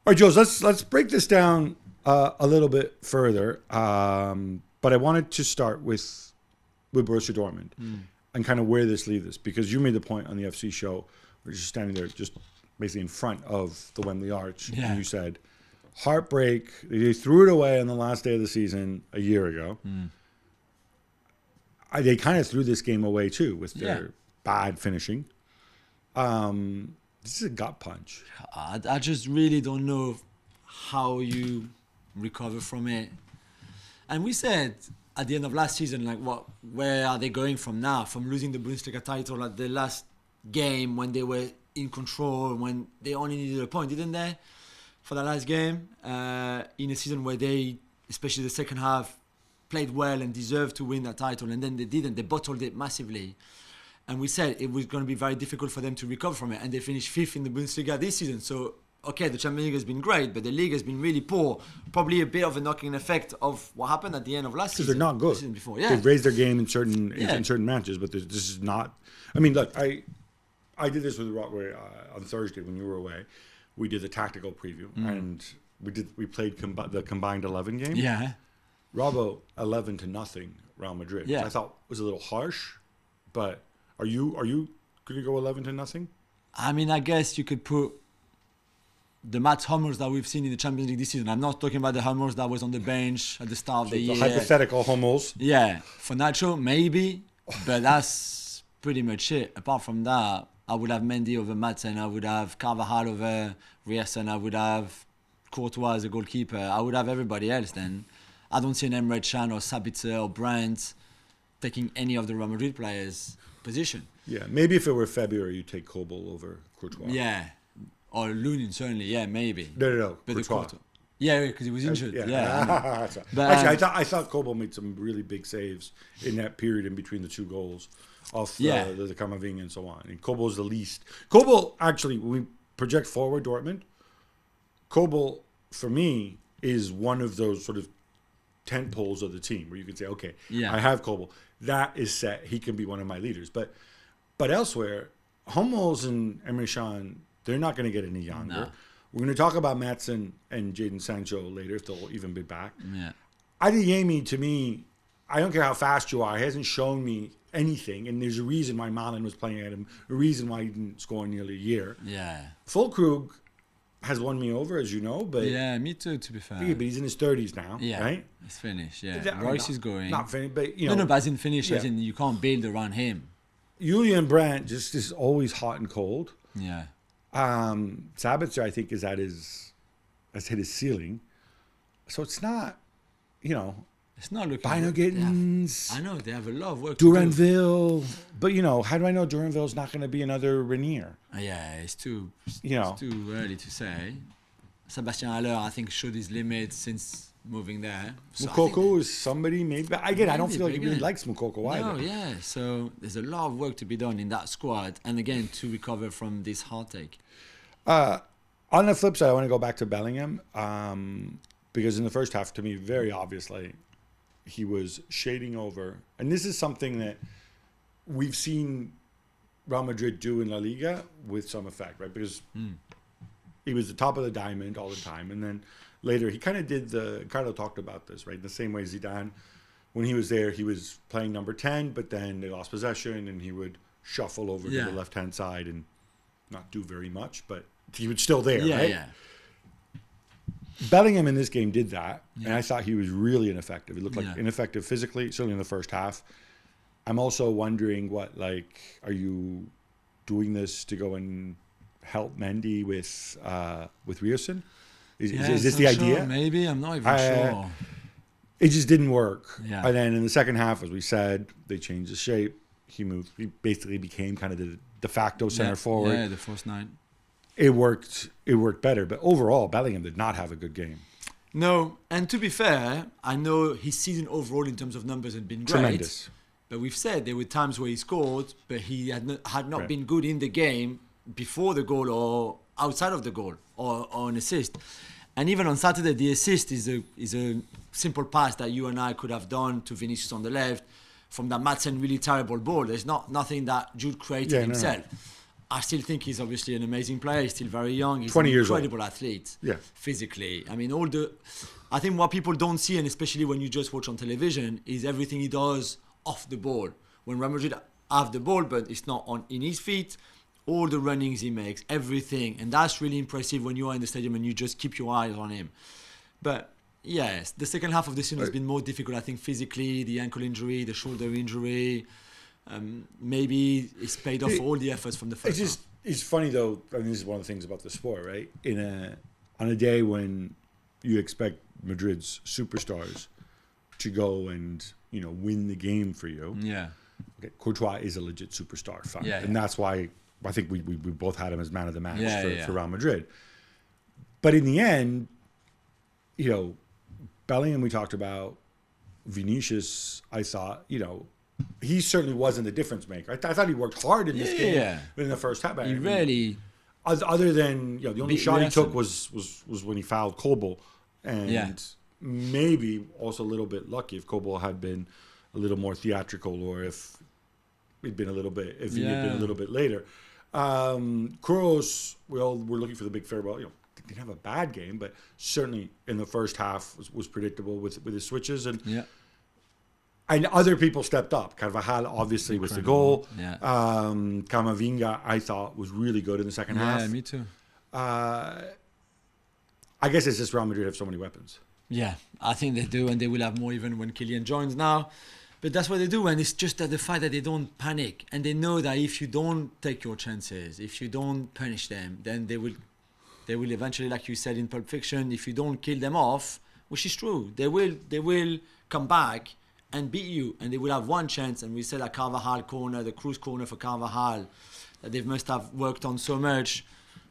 right, Jules, let's break this down a little bit further. But I wanted to start with Borussia Dortmund and kind of where this leaves us, because you made the point on the FC show where you're standing there just basically in front of the Wembley Arch, and you said, heartbreak, they threw it away on the last day of the season a year ago. They kind of threw this game away too with their bad finishing. This is a gut punch. I just really don't know how you recover from it. And we said at the end of last season, like, where are they going from now? From losing the Bundesliga title at the last game when they were in control, when they only needed a point, didn't they? For the last game, in a season where they, especially the second half, played well and deserved to win that title, and then they didn't. They bottled it massively. And we said it was going to be very difficult for them to recover from it, and they finished 5th in the Bundesliga this season. So, okay, the Champions League has been great, but the league has been really poor. Probably a bit of a knocking effect of what happened at the end of last season. Because they're not good. The season before, They've raised their game in certain matches, but this is not. I mean, look, I did this with Rockaway on Thursday when you were away. We did the tactical preview, and we played the combined 11 game. Yeah. Robbo 11-0 Real Madrid. Yeah. Which I thought was a little harsh, but are you going to go 11-0? I mean, I guess you could put the Mats Hummels that we've seen in the Champions League this season. I'm not talking about the Hummels that was on the bench at the start of the year. The hypothetical Hummels. Yeah, for Nacho, maybe, but that's pretty much it. Apart from that, I would have Mendy over Madsen, I would have Carvajal over Riesen, I would have Courtois as a goalkeeper, I would have everybody else then. I don't see an Emre Can or Sabitzer or Brandt taking any of the Real Madrid players' position. Yeah, maybe if it were February, you'd take Kobel over Courtois. Yeah, or Lunin certainly, yeah, maybe. No. But Courtois. Yeah, because he was injured. But, actually, I thought Kobel made some really big saves in that period in between the two goals of the Camavinga and so on. And Kobel's the least. Kobel, actually, when we project forward Dortmund, Kobel, for me, is one of those sort of tent poles of the team where you can say, okay, I have Kobel. That is set. He can be one of my leaders. But elsewhere, Hummels and Emre Can, they're not going to get any younger. No. We're going to talk about Madsen and Jadon Sancho later, if they'll even be back. Yeah. Adeyemi, to me, I don't care how fast you are, he hasn't shown me anything. And there's a reason why Malin was playing at him, a reason why he didn't score in nearly a year. Yeah. Füllkrug has won me over, as you know. But yeah, me too, to be fair. Yeah, but he's in his 30s now, right? He's finished, Royce is going. Not finished, but, but as in finished, as in you can't build around him. Julien Brandt just is always hot and cold. Yeah. Sabitzer, I think, has hit his ceiling. So it's not, it's not looking Bino Gittins. I know, they have a lot of work Duranville. But, how do I know Duranville's not going to be another Renier? Yeah, it's too early to say. Sebastian Haller, I think, showed his limits since moving there. So Moukoko is somebody maybe. Again, I don't feel like he really likes Moukoko either. No, yeah. So there's a lot of work to be done in that squad. And again, to recover from this heartache. On the flip side, I want to go back to Bellingham. Because in the first half, to me, very obviously, he was shading over. And this is something that we've seen Real Madrid do in La Liga with some effect, right? Because he was the top of the diamond all the time. And then later, he kind of did Carlo talked about this, right? The same way Zidane, when he was there, he was playing number 10, but then they lost possession and he would shuffle over to the left-hand side and not do very much, but he was still there, right? Yeah. Bellingham in this game did that, and I thought he was really ineffective. He looked like ineffective physically, certainly in the first half. I'm also wondering are you doing this to go and help Mendy with Riesen? Is this the idea? Maybe, I'm not even sure. It just didn't work. Yeah. And then in the second half, as we said, they changed his shape. He basically became kind of the de facto center forward. Yeah, the first 9. It worked better. But overall, Bellingham did not have a good game. No, and to be fair, I know his season overall in terms of numbers had been great. Tremendous. But we've said there were times where he scored, but he had not been good in the game before the goal or outside of the goal or an assist. And even on Saturday, the assist is a simple pass that you and I could have done to Vinicius on the left from that Madsen really terrible ball. There's nothing that Jude created himself. I still think he's obviously an amazing player. He's still very young. He's 20 an years old. incredible athlete. Yeah. Physically. I mean, I think what people don't see, and especially when you just watch on television, is everything he does off the ball. When Real Madrid have the ball, but it's not in his feet, all the runnings he makes, everything. And that's really impressive when you are in the stadium and you just keep your eyes on him. But yes, the second half of the season has been more difficult, I think, physically, the ankle injury, the shoulder injury. Maybe it's paid off all the efforts from the first half. It's funny, though. I mean, this is one of the things about the sport, right? On a day when you expect Madrid's superstars to go and, win the game for you. Yeah. Okay, Courtois is a legit superstar, fine. Yeah, and that's why I think we both had him as man of the match for Real Madrid. But in the end, Bellingham we talked about, Vinicius, I thought, he certainly wasn't the difference maker. I thought he worked hard in this game in the first half. He really... Other than, the only shot he took was when he fouled Kobel. And maybe also a little bit lucky if Kobel had been a little more theatrical, or if he had been a little bit later. Kroos, we're looking for the big farewell. Didn't have a bad game, but certainly in the first half was predictable with his switches, and other people stepped up. Carvajal obviously was the goal. Camavinga I thought was really good in the second half. Yeah, me too. I guess it's just Real Madrid have so many weapons. Yeah, I think they do, and they will have more even when Julien joins now. But that's what they do, and it's just that the fact that they don't panic, and they know that if you don't take your chances, if you don't punish them, then they will eventually, like you said in Pulp Fiction, if you don't kill them off, which is true, they will come back and beat you, and they will have one chance. And we said that Carvajal corner, the Cruz corner for Carvajal, that they must have worked on so much,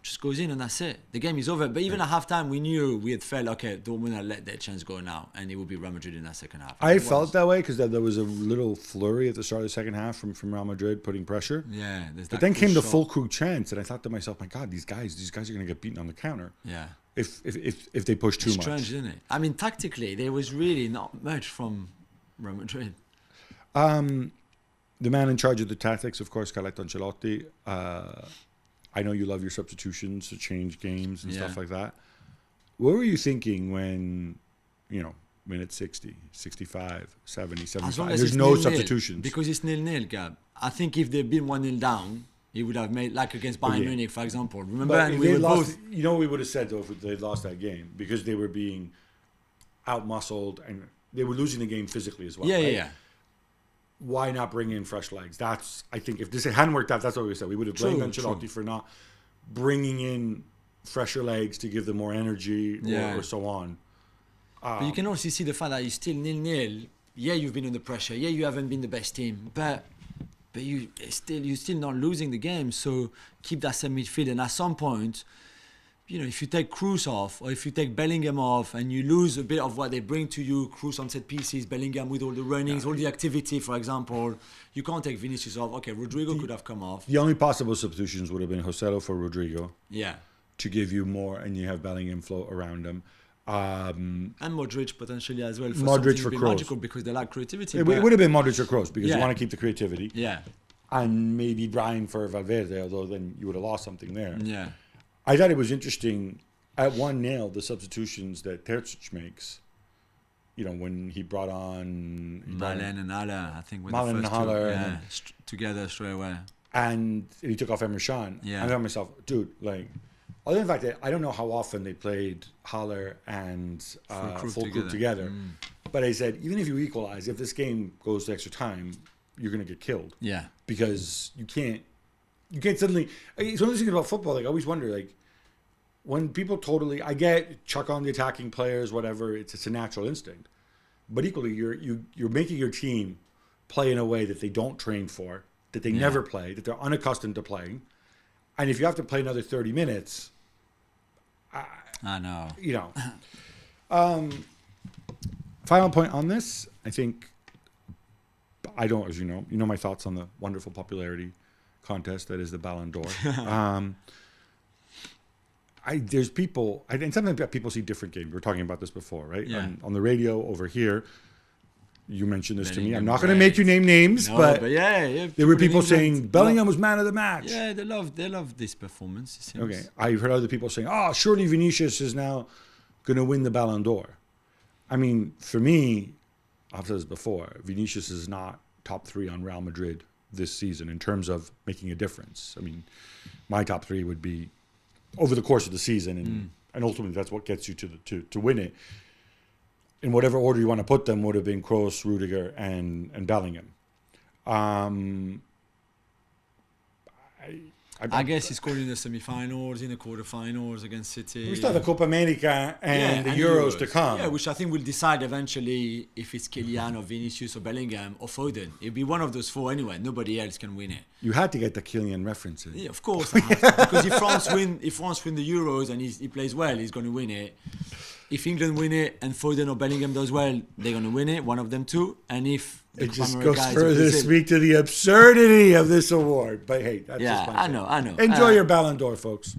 just goes in and that's it. The game is over. But even at halftime, we knew we had felt, okay, Dortmund had let their chance go now, and it would be Real Madrid in that second half. I felt that way because there was a little flurry at the start of the second half from Real Madrid putting pressure. Yeah. But then came the full crew chance, and I thought to myself, my God, these guys are going to get beaten on the counter. Yeah. If they push too much. Strange, isn't it? I mean, tactically, there was really not much from Real Madrid. The man in charge of the tactics, of course, Carlo Ancelotti. I know you love your substitutions to change games and stuff like that. What were you thinking when, minute 60, 65, 70, 75? There's no substitutions. Because it's 0-0, Gab. I think if they'd been 1-0 down, he would have made, like against Bayern Munich, for example. Remember, and we were both... You know what we would have said, though, if they lost that game? Because they were being out-muscled, and they were losing the game physically as well. Yeah. Why not bring in fresh legs? That's, I think, if this hadn't worked out, that's what we said. We would have blamed Ancelotti for not bringing in fresher legs to give them more energy or so on. But you can also see the fact that you're still 0-0. Yeah, you've been under pressure. Yeah, you haven't been the best team. But you're still not losing the game. So keep that same midfield. And at some point, if you take Cruz off, or if you take Bellingham off, and you lose a bit of what they bring to you, Cruz on set pieces, Bellingham with all the runnings, all the activity, for example, you can't take Vinicius off. Okay, Rodrigo could have come off. The only possible substitutions would have been Joselu for Rodrigo. Yeah. To give you more, and you have Bellingham float around him. And Modric potentially as well. Modric for Kroos. Magical because they like creativity. It would have been Modric or Kroos because you want to keep the creativity. Yeah. And maybe Brian for Valverde, although then you would have lost something there. Yeah. I thought it was interesting at 1-0 the substitutions that Terzic makes. When he brought on Balon and Haller, I think. Balon and Haller, together straight away. And he took off Emre Can. Yeah. I thought to myself, dude, other than the fact that I don't know how often they played Haller and Füllkrug together. But I said, even if you equalize, if this game goes to extra time, you're going to get killed. Yeah. Because you can't suddenly... It's one of those things about football, I always wonder, when people I get chuck on the attacking players, whatever, it's a natural instinct. But equally, you're making your team play in a way that they don't train for, that they never play, that they're unaccustomed to playing. And if you have to play another 30 minutes... I know. Final point on this, I think... I don't, as you know my thoughts on the wonderful popularity contest that is the Balon d'Or. There's people, and sometimes people see different games. We were talking about this before, right? Yeah. On the radio over here, you mentioned this to me. I'm Bellingham, not going to great. make you name names, No, but yeah, there were in people England saying Bellingham was man of the match. Yeah, they love this performance. It seems. Okay, I've heard other people saying, "Oh, surely Vinicius is now going to win the Balon d'Or." I mean, for me, I've said this before, Vinicius is not top 3 on Real Madrid this season in terms of making a difference. I mean, my top 3 would be over the course of the season, and ultimately that's what gets you to win it. In whatever order you want to put them, would have been Kroos, Rudiger, and Bellingham. I guess he scored in the semi-finals, in the quarter-finals against City. We still have the Copa America and the Euros to come. Yeah, which I think will decide eventually if it's Kylian or Vinicius or Bellingham or Foden. It'll be one of those 4 anyway. Nobody else can win it. You had to get the Kylian references. Yeah, of course. I have to. Because if France win the Euros and he plays well, he's going to win it. If England win it and Foden or Bellingham does well, they're going to win it, one of them two. And if the it just Copa goes America is further to Brazil- speak to the absurdity of this award. But hey, that's Yeah, just my I take. know. Enjoy your Ballon d'Or, folks.